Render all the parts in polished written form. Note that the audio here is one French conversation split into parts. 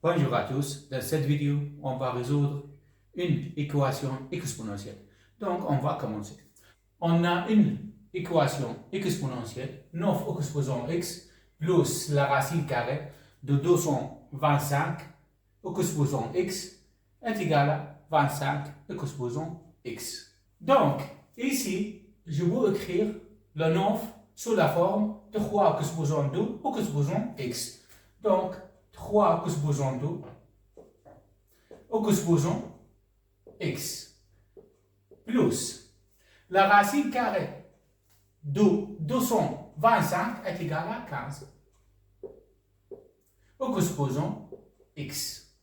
Bonjour à tous, dans cette vidéo, on va résoudre une équation exponentielle. Donc, on va commencer. On a une équation exponentielle, 9 au exposant x plus la racine carrée de 225 au exposant x est égal à 25 au exposant x. Donc, ici, je vais écrire le 9 sous la forme de 3 au exposant 2 au exposant x. Donc, 3 exposant 2 au exposant x plus la racine carrée de 225 est égale à 15 au exposant x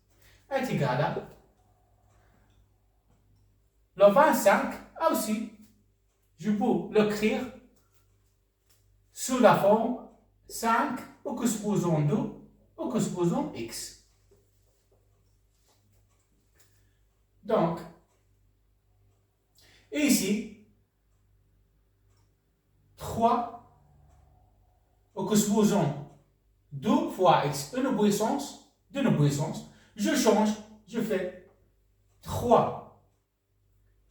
est égal à le 25 aussi, je peux l'écrire sous la forme 5 au exposant 2 au exposant x. Donc, ici, 3 au exposant 2 fois x, une puissance, je change, je fais 3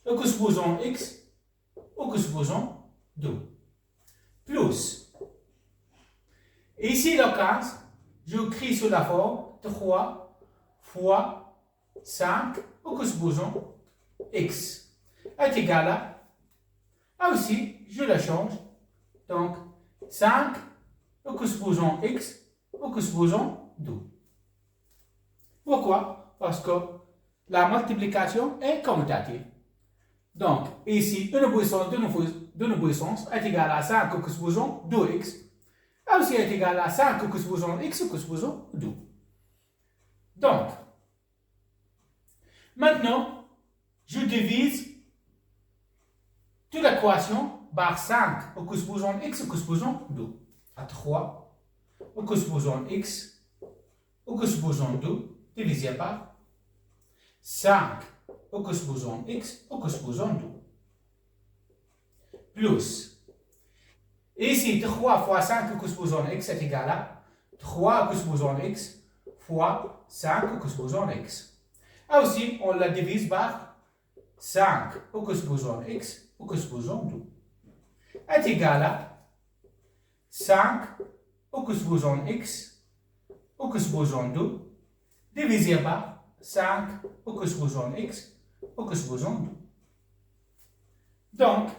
au exposant x au exposant 2, plus, ici le 15, je écris sous la forme 3 fois 5 au exposant x est égal à, aussi, je la change, donc 5 au exposant x au exposant 2. Pourquoi? Parce que la multiplication est commutative. Donc, ici, une puissance d'une puissance est égale à 5 au exposant 2x, aussi est égal à 5 au exposant x au exposant 2. Donc, maintenant, je divise toute l'équation par 5 au exposant x au exposant 2. À 3 au exposant x au exposant 2 divisé par 5 au exposant x au exposant 2. Plus, ici 3 fois 5 au exposant x est égal à 3 au exposant x fois 5 au exposant x. Aussi, on la divise par 5 au exposant x au exposant 2 est égal à 5 au exposant x au exposant 2 divisé par 5 au exposant x au exposant 2. Donc,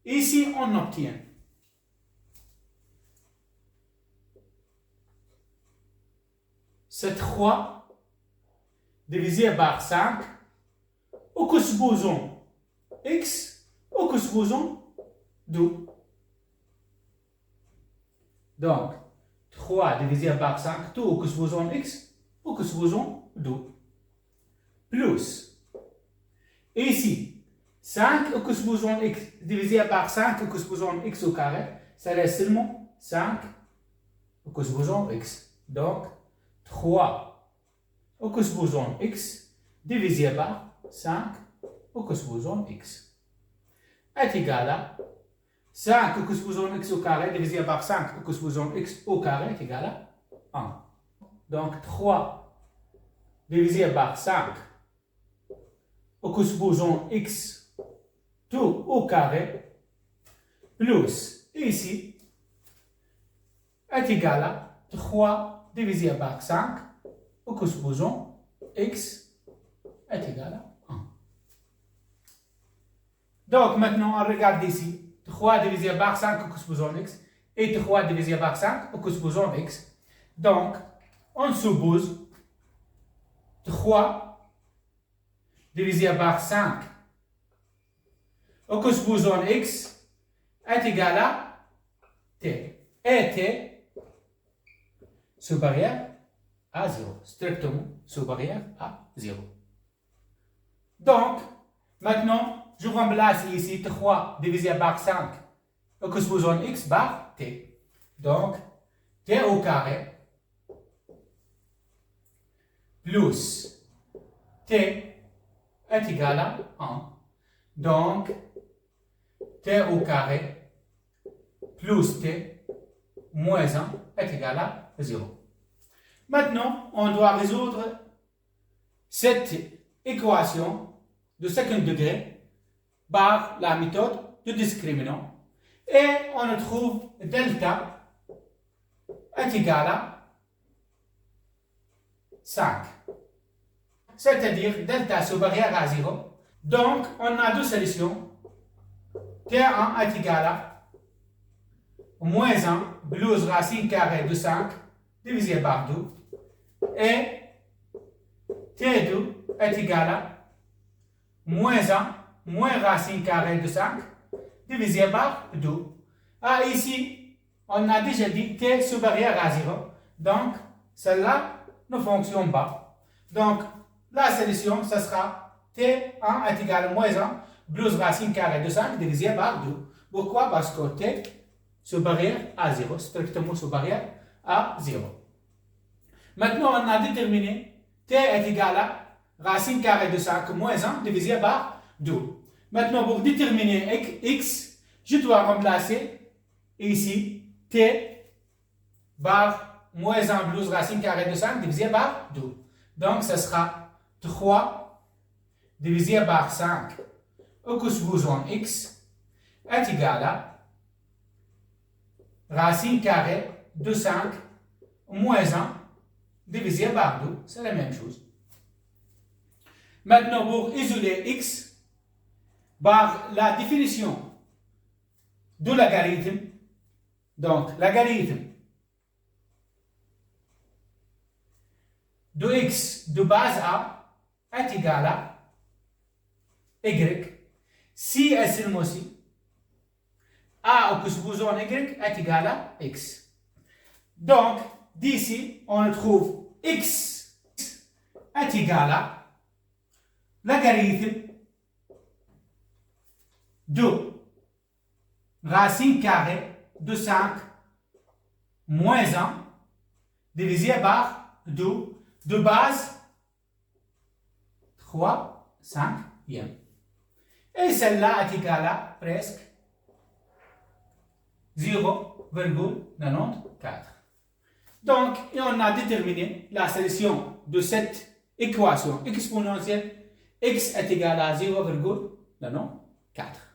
ici on obtient c'est 3 divisé par 5 au exposant x au exposant 2. Donc, 3 divisé par 5, tout au exposant x au exposant 2. Plus, ici, 5 au exposant x divisé par 5 au exposant x au carré, ça reste seulement 5 au exposant x. Donc, 3 au exposant x divisé par 5 au exposant x est égal à 5 au exposant x au carré divisé par 5 au exposant x au carré est égal à 1. Donc 3 divisé par 5 au exposant x tout au carré plus ici est égal à 3 divisé par 5 au exposant x est égal à 1. Donc maintenant on regarde ici 3 divisé par 5 au exposant x et 3 divisé par 5 au exposant x. Donc on suppose 3 divisé par 5 au exposant x est égal à t. Et t supérieur à 0. Strictement supérieur à 0. Donc, maintenant, je remplace ici 3 divisé par 5 au exposant x par t. Donc, t au carré plus t est égal à 1. Donc, t au carré plus t moins 1 est égal à 0. Maintenant, on doit résoudre cette équation de second degré par la méthode de discriminant. Et on trouve delta est égal à 5. C'est-à-dire delta supérieur à 0. Donc, on a deux solutions. T1 est égal à moins 1 plus racine carrée de 5 divisé par 2. Et T2 est égal à moins 1 moins racine carrée de 5 divisé par 2. Ah, ici, on a déjà dit T supérieur à 0. Donc, celle-là ne fonctionne pas. Donc, la solution, ce sera T1 est égal à moins 1 plus racine carrée de 5 divisé par 2. Pourquoi? Parce que T supérieur à 0, strictement supérieur à 0. Maintenant, on a déterminé T est égal à racine carrée de 5 moins 1 divisé par 2. Maintenant, pour déterminer x, je dois remplacer ici T par moins 1 plus racine carrée de 5 divisé par 2. Donc, ce sera 3 divisé par 5 au supposons x est égal à racine carrée de 5 moins 1 divisé par 2. C'est la même chose. Maintenant, pour isoler x, par la définition de logarithme, donc logarithme de x de base a est égal à y, si et seulement si a au supposons y est égal à x. Donc, d'ici, on trouve x est égal à logarithme de racine carrée de 5 moins 1 divisé par 2 de base 3 cinquième. Et celle-là est égale à presque 0,94. Donc, on a déterminé la solution de cette équation exponentielle x est égal à 0,94.